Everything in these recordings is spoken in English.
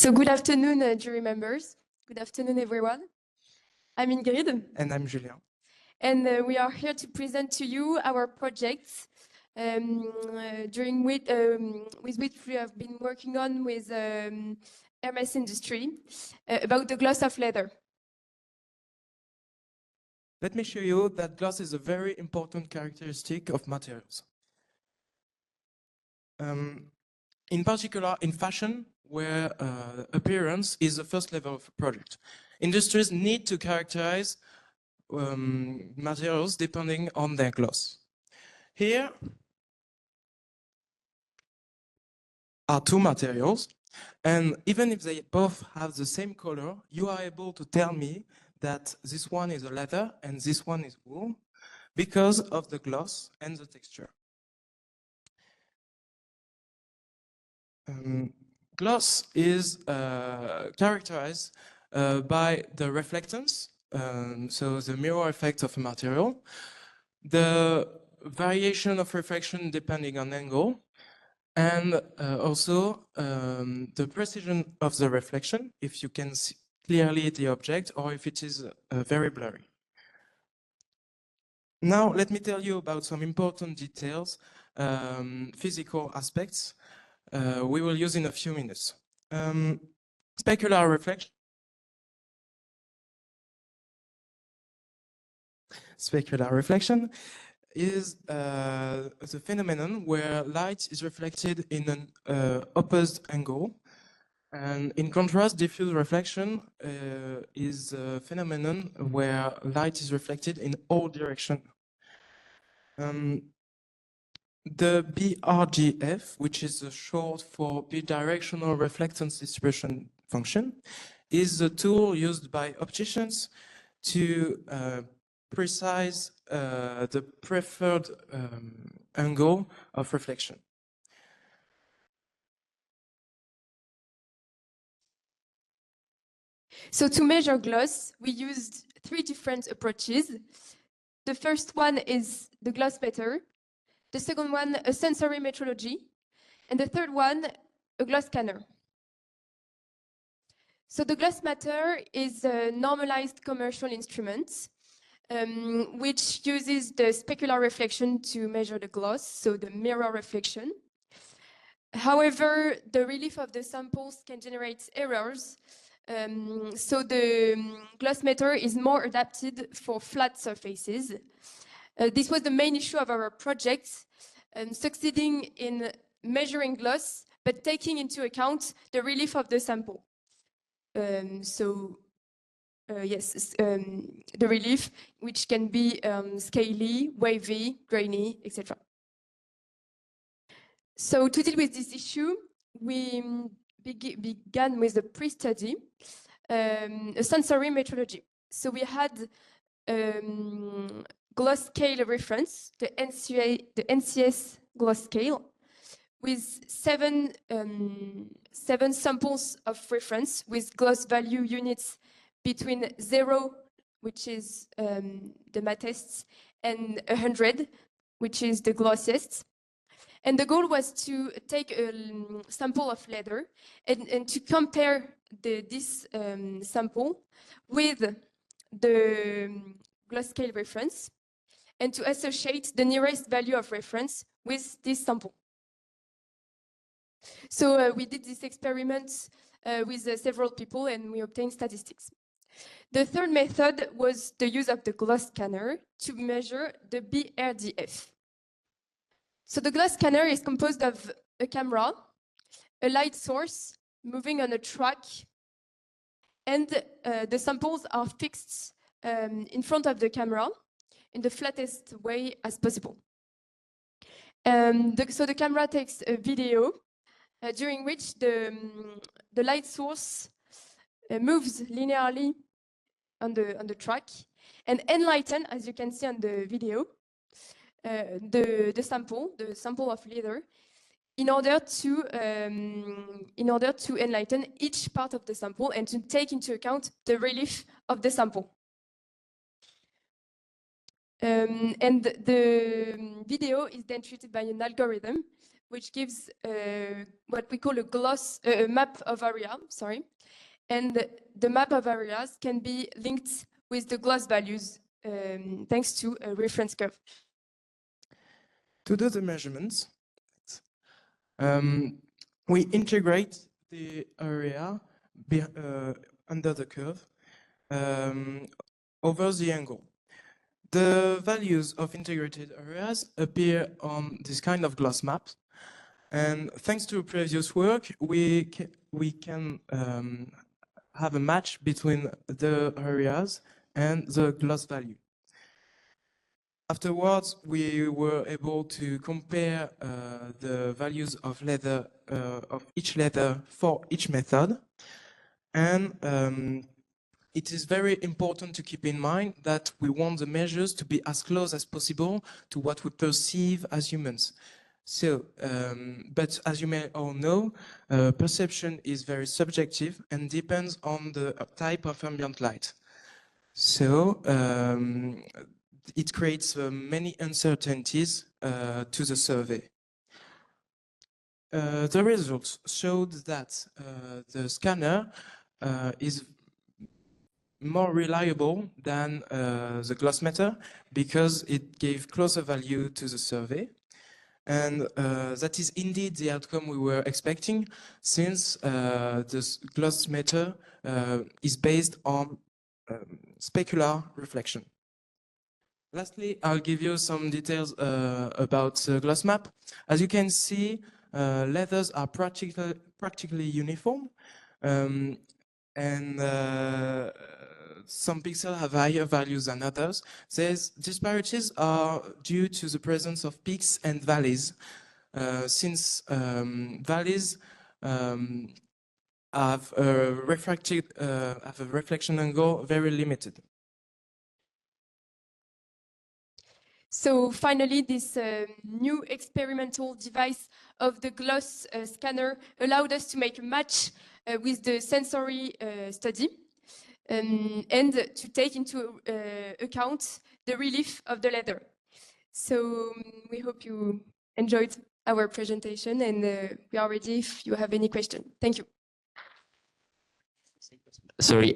So good afternoon, jury members. Good afternoon, everyone. I'm Ingrid. And I'm Julien. And we are here to present to you our projects with which we have been working on with Hermes industry about the gloss of leather. Let me show you that gloss is a very important characteristic of materials. In particular, in fashion, where appearance is the first level of a project. Industries need to characterize materials depending on their gloss. Here are two materials, and even if they both have the same color, you are able to tell me that this one is a leather and this one is wool because of the gloss and the texture. Gloss is characterized by the reflectance, so the mirror effect of a material, the variation of refraction depending on angle, and also the precision of the reflection, if you can see clearly the object or if it is very blurry. Now, let me tell you about some important details, physical aspects we will use in a few minutes. Specular reflection. Specular reflection is the phenomenon where light is reflected in an opposite angle. And in contrast, diffuse reflection is a phenomenon where light is reflected in all directions. The BRGF, which is short for bidirectional reflectance distribution function, is a tool used by opticians to precise the preferred angle of reflection. So to measure gloss, we used three different approaches. The first one is the gloss meter. The second one, a sensory metrology. And the third one, a gloss scanner. So the gloss meter is a normalized commercial instrument which uses the specular reflection to measure the gloss, so the mirror reflection. However, the relief of the samples can generate errors. So the gloss meter is more adapted for flat surfaces. This was the main issue of our project, succeeding in measuring gloss, but taking into account the relief of the sample. Yes, the relief, which can be scaly, wavy, grainy, etc. So to deal with this issue, we began with a pre-study, a sensory metrology. So we had gloss scale reference, the NCS gloss scale, with seven samples of reference with gloss value units between 0, which is the mattest, and 100, which is the glossiest. And the goal was to take a sample of leather and to compare this sample with the gloss scale reference and to associate the nearest value of reference with this sample. So we did this experiment with several people and we obtained statistics. The third method was the use of the gloss scanner to measure the BRDF. So the gloss scanner is composed of a camera, a light source moving on a track, and the samples are fixed in front of the camera in the flattest way as possible. So the camera takes a video during which the light source moves linearly on the track and enlighten, as you can see on the video, the sample of leather, in order to enlighten each part of the sample and to take into account the relief of the sample. And the video is then treated by an algorithm which gives what we call a map of area, sorry. And the map of areas can be linked with the gloss values thanks to a reference curve. To do the measurements, we integrate the area under the curve over the angle. The values of integrated areas appear on this kind of gloss maps. And thanks to previous work, we can have a match between the areas and the gloss value. Afterwards, we were able to compare the values of each leather for each method. And it is very important to keep in mind that we want the measures to be as close as possible to what we perceive as humans. So, but as you may all know, perception is very subjective and depends on the type of ambient light. So, it creates many uncertainties to the survey. The results showed that the scanner is more reliable than the gloss meter because it gave closer value to the survey. And that is indeed the outcome we were expecting, since this gloss meter is based on specular reflection. Lastly, I'll give you some details about the gloss map. As you can see, leathers are practically uniform, and some pixels have higher values than others. These disparities are due to the presence of peaks and valleys, since valleys have a reflection angle very limited. So finally, this new experimental device of the gloss scanner allowed us to make a match with the sensory study and to take into account the relief of the leather. So we hope you enjoyed our presentation, and we are ready if you have any question. Thank you. Sorry,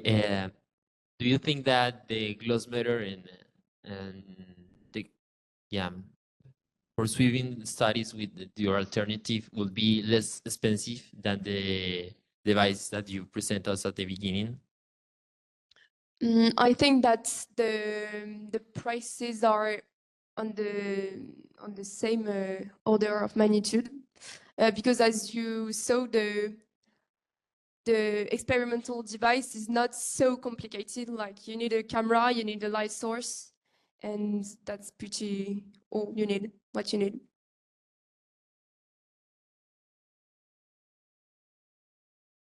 do you think that the gloss meter and the pursuing studies with your alternative will be less expensive than the device that you present us at the beginning? I think that the prices are on the same order of magnitude, because as you saw, the experimental device is not so complicated. Like, you need a camera, you need a light source, and that's pretty all you need, what you need.